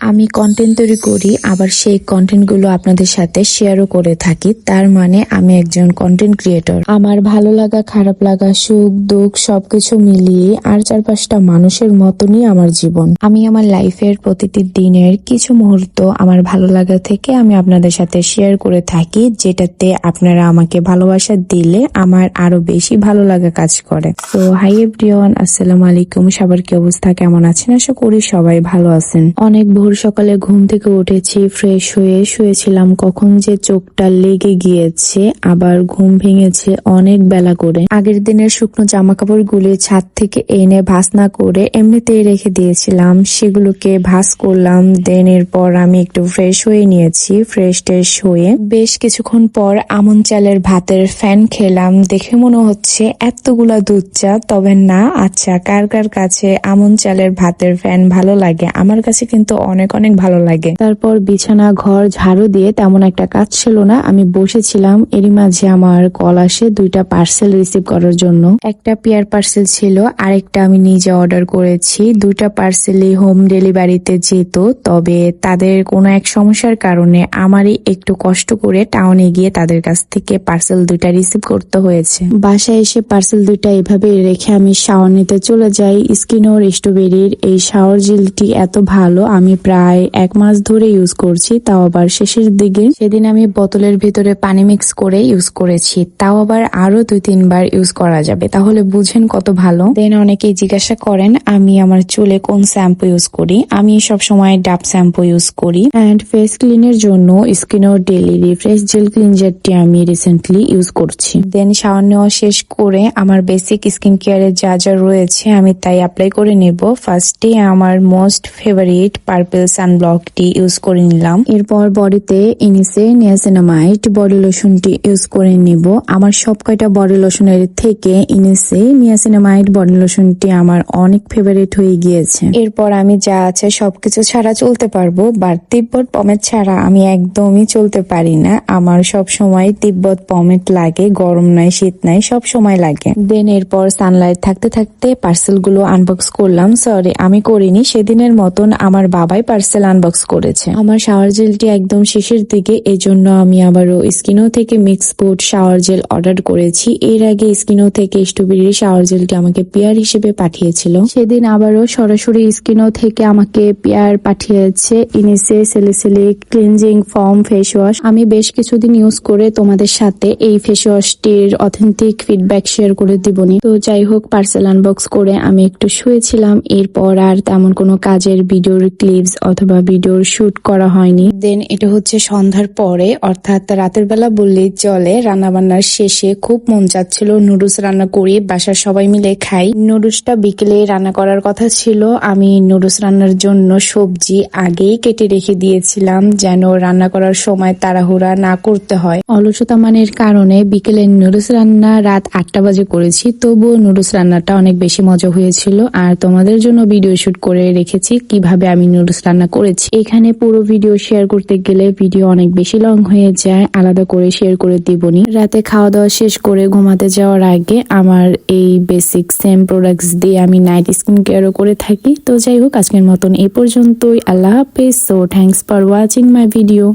আমি কন্টেন্ট তৈরি করি, আবার সেই কন্টেন্টগুলো আপনাদের সাথে শেয়ারও করে থাকি। তার মানে আমি একজন কন্টেন্ট ক্রিয়েটর। আমার ভালো লাগা, খারাপ লাগা, সুখ দুঃখ সবকিছু মিলিয়ে আর 4-5টা মানুষের মতনই আমার জীবন। আমি আমার লাইফের প্রতিটি দিনের কিছু মুহূর্ত আমার ভালো লাগা থেকে আমি আপনাদের সাথে শেয়ার করে থাকি, যেটাতে আপনারা আমাকে ভালোবাসা দিলে আমার আরো বেশি ভালো লাগা কাজ করে। তো হাই এভরিওয়ান, আসসালামু আলাইকুম। সবার কি অবস্থা, কেমন আছেন? আশা করি সবাই ভালো আছেন। অনেক ভোর সকালে ঘুম থেকে উঠেছি, ফ্রেশ হয়ে শুয়েছিলাম, কখন যে চোখটা লেগে গিয়েছে, আবার ঘুম ভেঙেছে অনেক বেলা করে। আগের দিনের শুকনো জামা কাপড় গুলি ছাদ থেকে এনে ভাঁজ না করে এমনিতেই রেখে দিয়েছিলাম, সেগুলোকে ভাঁজ করলাম। দেন এরপর আমি একটু ফ্রেশ হয়ে নিয়েছি। ফ্রেশ ট্রেশ হয়ে বেশ কিছুক্ষণ পর আমন চালের ভাতের ফ্যান খেলাম। দেখে মনে হচ্ছে এতগুলা দুধ চা, তবে না। আচ্ছা, কার কার কাছে আমন চালের ভাতের ফ্যান ভালো লাগে? আমার কাছে কিন্তু অনেক অনেক ভালো লাগে। তারপর বিছানা ঘর ঝাড়ু দিয়ে তেমন একটা কাজ ছিল না, আমি বসেছিলাম। এরই মাঝে আমার কল আসে 2টা পার্সেল রিসিভ করার জন্য। একটা পিয়ার পার্সেল ছিল, আরেকটা আমি নিজে অর্ডার করেছি। 2টা পার্সেলই হোম ডেলিভারিতে যেত, তবে তাদের কোনো এক সমস্যার কারণে আমারই একটু কষ্ট করে টাউনে গিয়ে তাদের কাছ থেকে পার্সেল 2টা রিসিভ করতে হয়েছে। বাসায় এসে পার্সেল 2টা এভাবে রেখে আমি শাওয়ার নিতে চলে যাই। স্কিনোর স্ট্রবেরির এই শাওয়ার জেলটি এত ভালো, আমি প্রায় 1 মাস ধরে ইউজ করছি, তাও আবার শেষের দিকে। সেদিন আমি বোতলের ভিতরে পানি মিক্স করে ইউজ করেছি, তাও আবার আরো 2-3 বার ইউজ করা যাবে, তাহলে বুঝেন কত ভালো। দেন অনেকেই জিজ্ঞাসা করেন আমি আমার চুলে কোন শ্যাম্পু ইউজ করি। আমি সব সময় ডাব শ্যাম্পু ইউজ করি। অ্যান্ড ফেস ক্লিনের জন্য স্কিনোর ডেইলি রিফ্রেশ জেল ক্লিনজারটি আমি রিসেন্টলি ইউজ করছি। দেন শাওয়ার নেওয়া শেষ করে আমার বেসিক স্কিন কেয়ারের যা যা রয়েছে আমি তাই অ্যাপ্লাই করে নেব। ফার্স্টে আমার মোস্ট ফেভারিট পার্পল সানব্লকটি ইউজ করে নিলাম। এরপর বডিতে ইনিসে নিয়াসিনামাইড বডি লোশনটি ইউজ করে নেব। আমার সব কয়টা বডি লোশনের থেকে ইনিসে নিয়াসিনামাইড বডি লোশনটি আমার অনেক ফেভারিট হয়ে গিয়েছে। এরপর আমি যা আছে সবকিছু ছাড়া চলতে পারবো, বাট তিব্বত পমেট ছাড়া আমি একদমই চলতে পারি না। আমার সব সময় তিব্বত পমেট লাগে, গরম নাই শীত নাই, সব সময় লাগে। দেন এরপর সানলাইট থাকতে থাকতে পার্সেল গুলো আনবক্স করলাম। সরি, আমি করিনি, সেদিনের মতন আমার বাবাই পার্সেল আনবক্স করেছে। আমার শাওয়ার জেলটি একদম শেষের দিকে, এজন্য আমি আবারও স্কিনো থেকে mix food shower gel order করেছি। এর আগে স্কিনো থেকে স্ট্রবেরি শাওয়ার জেলটি আমাকে পেয়ার হিসেবে পাঠিয়েছিল, সেদিন আবারও সরাসরি স্কিনো থেকে আমাকে পেয়ার পাঠিয়েছে ইনিসে salicylic cleansing foam face wash. আমি বেশ কিছুদিন ইউজ করে তোমাদের সাথে এই ফেস ওয়াশটির অথেন্টিক ফিডব্যাক শেয়ার করে দিবনি। তো যাই হোক, পার্সেল আনবক্স করে আমি একটু শুয়েছিলাম। এরপর আর তেমন কোনো কাজের ভিডিওর ক্লিপস অথবা ভিডিওর শুট করা হয়নি। দেন এটা হচ্ছে সন্ধ্যার পরে, অর্থাৎ রাতের বেলা বললেই চলে। রান্না বান্নার শেষে খুব মন চাচ্ছিল নুডলস রান্না করি, বাসার সবাই মিলে খাই। নুডলসটা বিকেলে রান্না করার কথা ছিল। আমি নুডলস রান্নার জন্য সবজি আগেই কেটে রেখে দিয়েছিলাম, যেন রান্না করার সময় তাড়াহুড়া না করতে হয়। অলসতা মানের কারণে বিকেলে নুডলস রান্না রাত 8টা বাজে করেছি, তবুও নুডলস রান্নাটা অনেক বেশি মজা হয়েছিল। আর তোমাদের জন্য ভিডিও শুট করে রেখেছি কিভাবে আমি নুডলস রান্না করেছি। এখানে পুরো ভিডিও শেয়ার করতে গেলে ভিডিও অনেক বেশি লং হয়ে যায়, আলাদা করে শেয়ার করে দিবনি। রাতে খাওয়া দাওয়া শেষ করে ঘুমাতে যাওয়ার আগে আমার এই বেসিক সেম প্রোডাক্টস দিয়ে আমি নাইট স্কিন কেয়ারও করে থাকি। তো যাই হোক, আজকের মতন এই পর্যন্তই। আল্লাহ হাফেজ। So thanks for watching my video.